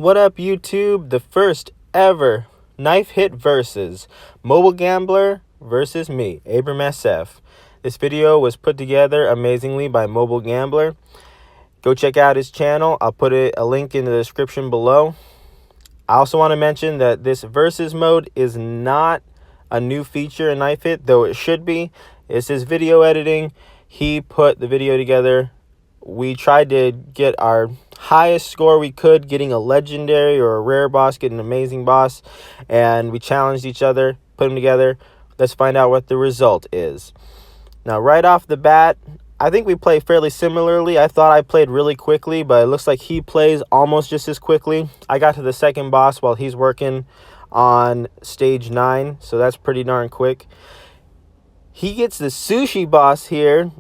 What up, YouTube? The first ever knife hit versus mobile gambler versus me, Abram SF. This video was put together amazingly by Mobile Gambler. Go check out his channel. I'll put a link in the description below. I also want to mention that this versus mode is not a new feature in Knife Hit, though it should be. It's his video editing. He put the video together. We tried to get our highest score we could, getting a legendary or a rare boss, getting an amazing boss, and we challenged each other, put them together. Let's find out what the result is. Now, right off the bat, I think we play fairly similarly. I thought I played really quickly, but it looks like he plays almost just as quickly. I got to the second boss while he's working on stage 9, so that's pretty darn quick. He gets the sushi boss here.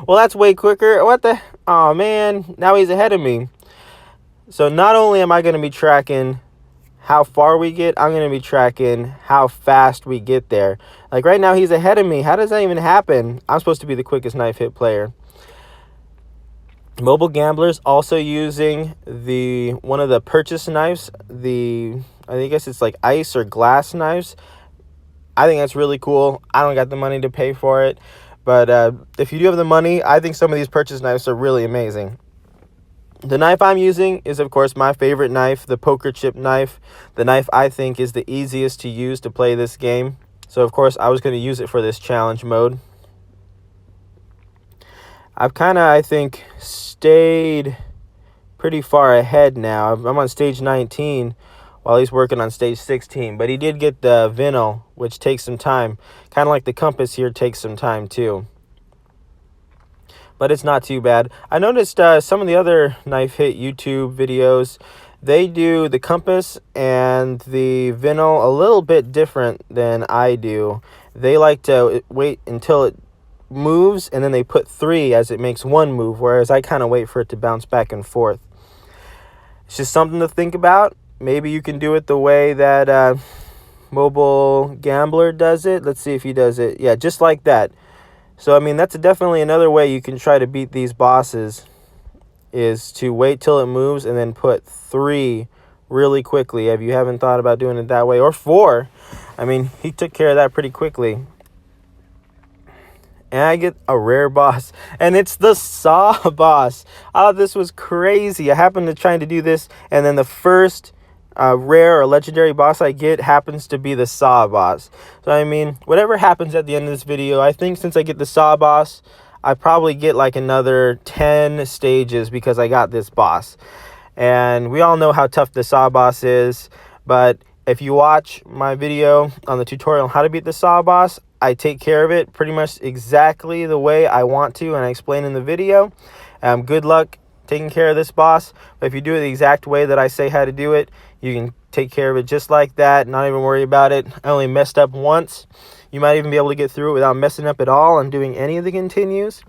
Well, that's way quicker. What the? Oh, man. Now he's ahead of me. So not only am I going to be tracking how far we get, I'm going to be tracking how fast we get there. Like right now, he's ahead of me. How does that even happen? I'm supposed to be the quickest knife hit player. Mobile Gamblers also using one of the purchase knives. I guess it's like ice or glass knives. I think that's really cool. I don't got the money to pay for it. But if you do have the money, I think some of these purchase knives are really amazing. The knife I'm using is, of course, my favorite knife, the poker chip knife. The knife I think is the easiest to use to play this game. So, of course, I was going to use it for this challenge mode. I've kind of, I think, stayed pretty far ahead now. I'm on stage 19 while he's working on stage 16. But he did get the vinyl, which takes some time. Kind of like the compass here takes some time, too. But it's not too bad. I noticed some of the other knife hit YouTube videos, they do the compass and the vinyl a little bit different than I do. They like to wait until it moves, and then they put 3 as it makes 1 move, whereas I kind of wait for it to bounce back and forth. It's just something to think about. Maybe you can do it the way that Mobile Gambler does it. Let's see if he does it. Yeah, just like that. So, I mean, that's definitely another way you can try to beat these bosses, is to wait till it moves and then put 3 really quickly if you haven't thought about doing it that way. Or 4. I mean, he took care of that pretty quickly. And I get a rare boss, and it's the Saw boss. I thought this was crazy. I happened to try to do this, and then the first rare or legendary boss I get happens to be the Saw boss. So, I mean, whatever happens at the end of this video, I think since I get the Saw boss, I probably get like another 10 stages because I got this boss. And we all know how tough the Saw boss is, but if you watch my video on the tutorial on how to beat the Saw boss, I take care of it pretty much exactly the way I want to, and I explain in the video. Good luck taking care of this boss. But if you do it the exact way that I say how to do it, you can take care of it just like that, not even worry about it. I only messed up once. You might even be able to get through it without messing up at all and doing any of the continues.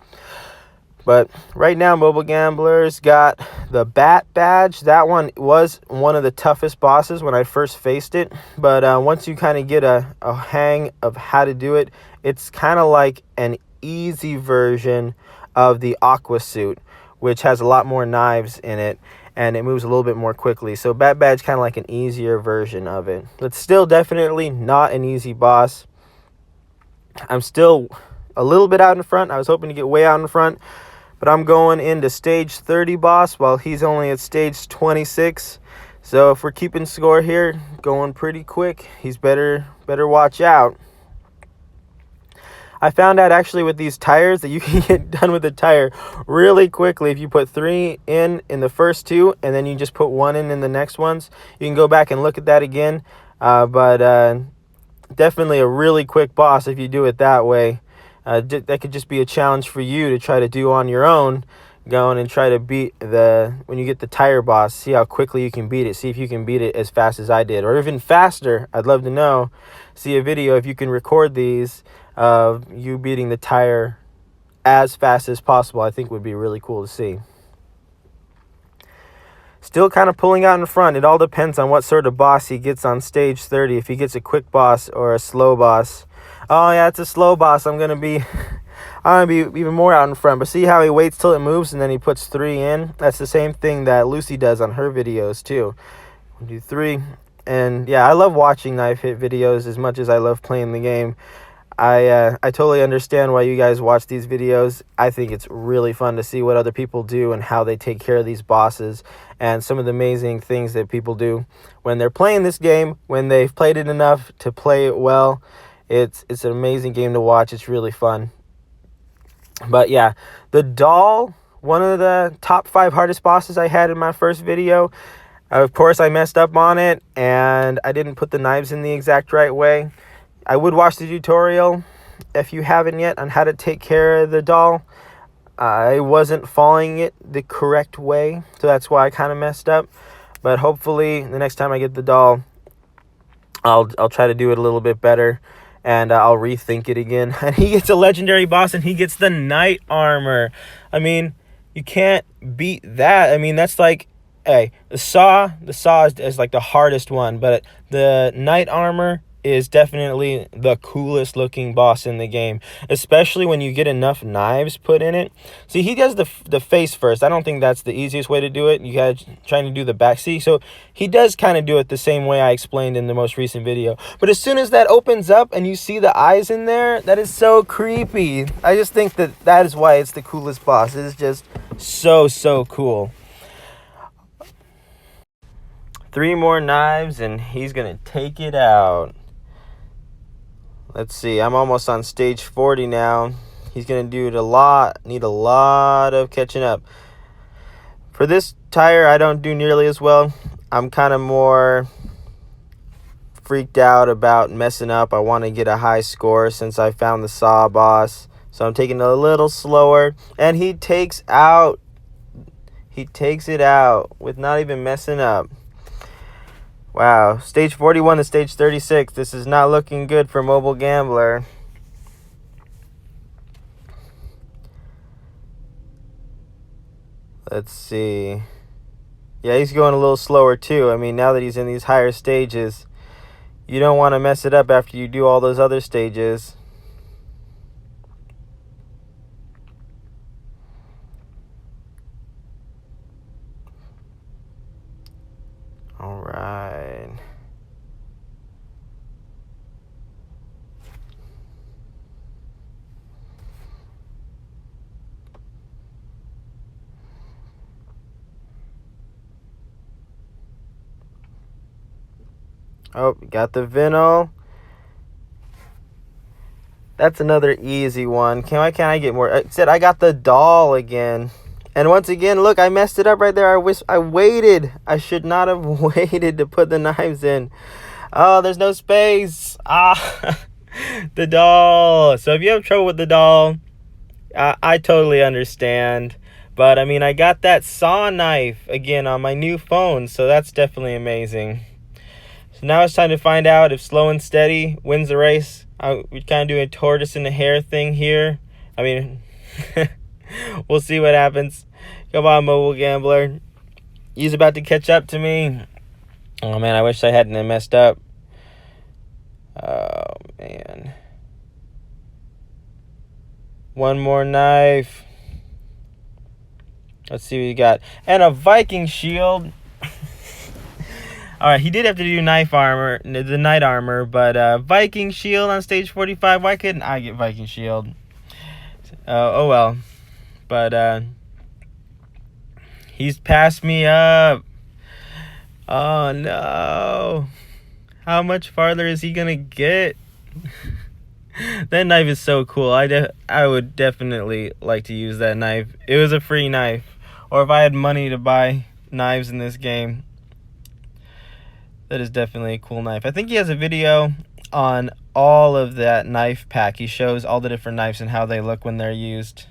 But right now, Mobile Gamblers got the Bat Badge. That one was one of the toughest bosses when I first faced it. But once you kind of get a hang of how to do it, it's kind of like an easy version of the Aqua Suit, which has a lot more knives in it, and it moves a little bit more quickly. So Bat Badge kind of like an easier version of it. But still definitely not an easy boss. I'm still a little bit out in front. I was hoping to get way out in front. But I'm going into stage 30 boss while he's only at stage 26. So if we're keeping score here, going pretty quick, he's better watch out. I found out actually with these tires that you can get done with the tire really quickly if you put 3 in the first 2 and then you just put 1 in the next ones. You can go back and look at that again. But definitely a really quick boss if you do it that way. That could just be a challenge for you to try to do on your own, going and try to beat when you get the tire boss, see how quickly you can beat it. See if you can beat it as fast as I did, or even faster. I'd love to know. See a video if you can record these of you beating the tire as fast as possible. I think would be really cool to see. Still kind of pulling out in front. It all depends on what sort of boss he gets on stage 30. If he gets a quick boss or a slow boss. Oh yeah, it's a slow boss. I'm gonna be I'm going to be even more out in front. But see how he waits till it moves and then he puts 3 in? That's the same thing that Lucy does on her videos too. 1, 2, 3. And yeah, I love watching knife hit videos as much as I love playing the game. I totally understand why you guys watch these videos. I think it's really fun to see what other people do and how they take care of these bosses and some of the amazing things that people do when they're playing this game, when they've played it enough to play it well. It's an amazing game to watch. It's really fun. But yeah, the doll, one of the top 5 hardest bosses I had in my first video. Of course, I messed up on it and I didn't put the knives in the exact right way. I would watch the tutorial if you haven't yet on how to take care of the doll. I wasn't following it the correct way, so that's why I kind of messed up. But hopefully the next time I get the doll, I'll try to do it a little bit better, and I'll rethink it again. And he gets a legendary boss, and he gets the knight armor. I mean, you can't beat that. I mean, that's like, hey, the saw is like the hardest one, but the knight armor is definitely the coolest looking boss in the game, especially when you get enough knives put in it. See, he does the face first. I don't think that's the easiest way to do it. You guys trying to do the back. See, so he does kind of do it the same way I explained in the most recent video. But as soon as that opens up and you see the eyes in there, that is so creepy. I just think that is why it's the coolest boss. It is just so cool. 3 more knives and he's gonna take it out. Let's see, I'm almost on stage 40 now. He's going to need a lot of catching up. For this tire, I don't do nearly as well. I'm kind of more freaked out about messing up. I want to get a high score since I found the saw boss. So I'm taking it a little slower. And he takes it out with not even messing up. Wow, stage 41 to stage 36. This is not looking good for Mobile Gambler. Let's see. Yeah, he's going a little slower too. I mean, now that he's in these higher stages, you don't want to mess it up after you do all those other stages. All right. Oh, got the Vino. That's another easy one. Can I get more? I said I got the doll again. And once again, look, I messed it up right there. I waited. I should not have waited to put the knives in. Oh, there's no space. The doll. So if you have trouble with the doll, I totally understand. But, I mean, I got that saw knife again on my new phone, so that's definitely amazing. So now it's time to find out if slow and steady wins the race. We're kind of doing a tortoise in the hare thing here. I mean, we'll see what happens. Come on, Mobile Gambler. He's about to catch up to me. Oh, man, I wish I hadn't messed up. Oh, man. One more knife. Let's see what you got. And a Viking shield. Alright, he did have to do knife armor, the knight armor, but Viking shield on stage 45. Why couldn't I get Viking shield? Oh well. But he's passed me up. Oh no. How much farther is he gonna get? That knife is so cool. I would definitely like to use that knife. It was a free knife. Or if I had money to buy knives in this game. That is definitely a cool knife. I think he has a video on all of that knife pack. He shows all the different knives and how they look when they're used.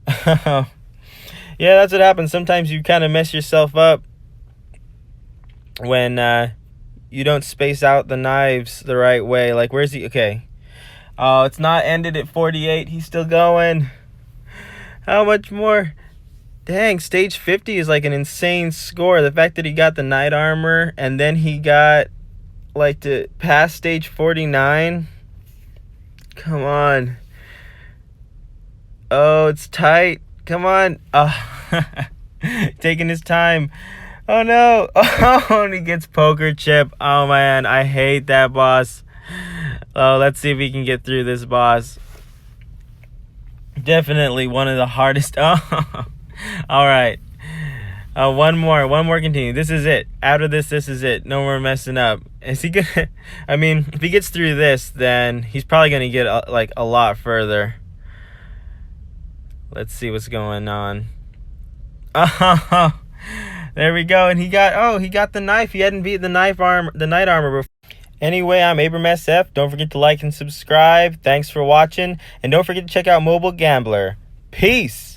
Yeah, that's what happens. Sometimes you kind of mess yourself up when you don't space out the knives the right way. Like, where's he? Okay. Oh, it's not ended at 48. He's still going. How much more? Dang, stage 50 is like an insane score. The fact that he got the knight armor and then he got like to pass stage 49. Come on. Oh, it's tight. Come on. Oh. Taking his time. Oh no. Oh, and he gets poker chip. Oh man, I hate that, boss. Oh, let's see if we can get through this, boss. Definitely one of the hardest. Oh. All right. One more continue. This is it. Out of this is it. No more messing up. Is he gonna? I mean, if he gets through this, then he's probably gonna get a lot further. Let's see what's going on. Oh, there we go. And he got the knife. He hadn't beat the knight armor before. Anyway, I'm Abram SF. Don't forget to like and subscribe. Thanks for watching, and don't forget to check out Mobile Gambler. Peace.